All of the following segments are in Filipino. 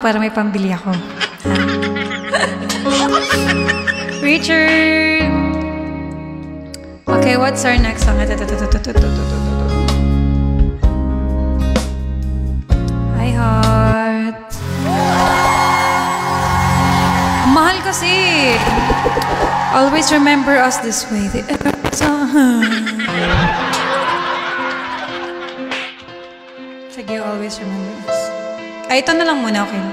para may pambili ako. Richard! Okay, what's our next song? Hi, heart. Mahal kasi. Always remember us this way. Sige, always remember us. Ay, ito na lang muna, okay?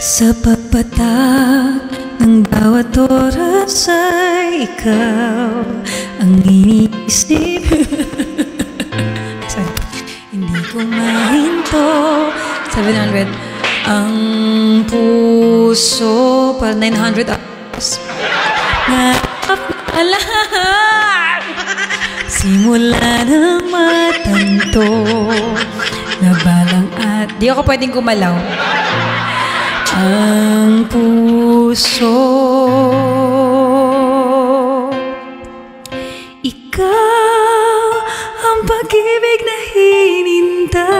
Sa pagpatak ng bawat oras ay ikaw ang iniisip. Hindi ko mahinto. 700. Ang puso pa 900 hours. Lahat simula na matanto na balang at di ako pwedeng gumalaw. Ang puso, ikaw ang pag-ibig na hinintay.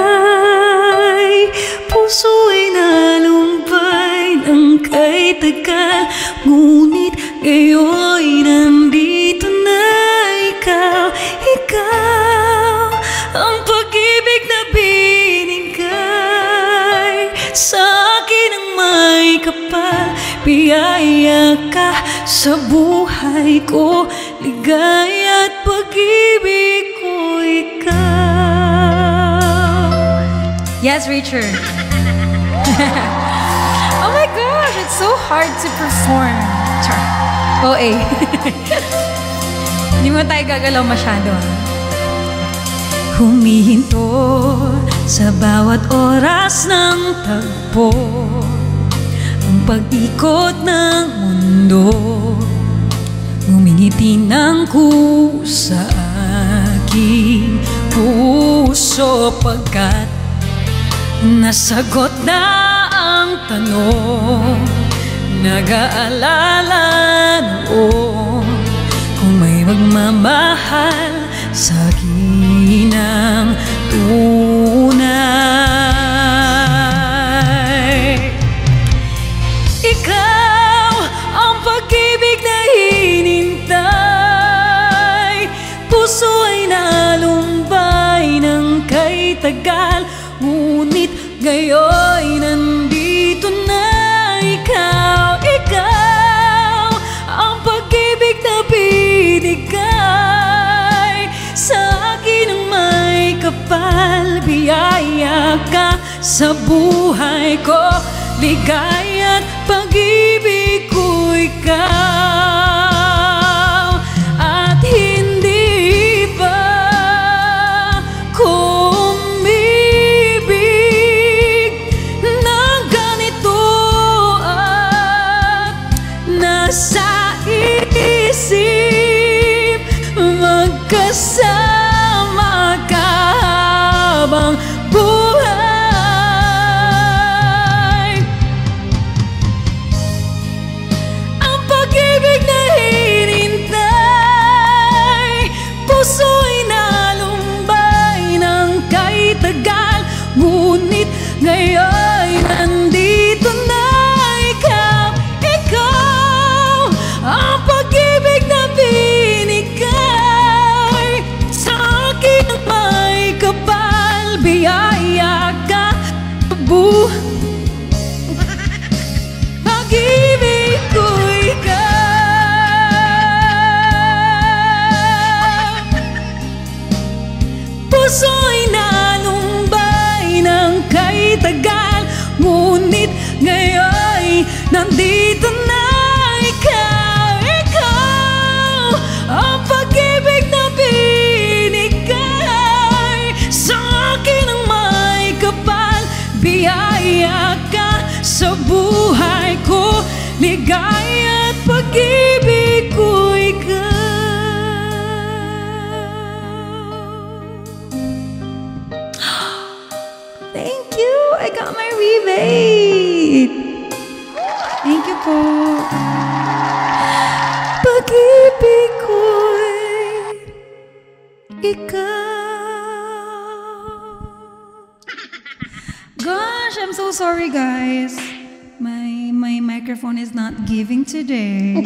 Puso ay nalumbay ng kay tagal, ngunit ngayon nandito na ikaw. Ikaw ang pag-ibig na binigay sa akin ang may kapal. Biyaya ka sa buhay ko, ligaya at pag-ibig ko ikaw. Yes, Richard. Oh my gosh, it's so hard to perform. OA. Hindi mo tayo gagalaw masyado. Humihinto sa bawat oras ng tagpo, ang pag-ikot ng mundo. Ngumingiti ng kusa aking puso, pagkat nasagot na ang tanong. Nag-aalala noon kung may magmamahal sa akin ng tunay. Ikaw ang pag-ibig na hinintay. Puso ay nalumbay ng kay tagal, ngunit ngayon nandito na ikaw. Ikaw ang pag-ibig na binigay sa akin ang may kapal. Biyaya ka sa buhay ko, ligaya at pag-ibig ko ikaw. At hindi pa kumibig ng ganito at nasa isip magkasama ka habang buhay. Ang pag-ibig na hinintay, puso ay nalumbay ng kay tagal, ngunit ngayon nandito na ikaw. Ikaw ang pag-ibig na binigay sa akin ang may kapal. Biyaya ka pag-ibig ko ikaw. Puso ay nalumbay ng kay tagal, ngunit ngayon nandito na ikaw. Ikaw ang pag-ibig na binigay sa akin ang may kapal. Biyaya ka sa buhay ko, ligaya at pag-ibig ko ikaw. Thank you! I got my rebate! Thank you po. Pag-ibig ko'y ikaw. Gosh, I'm so sorry, guys. My microphone is not giving today.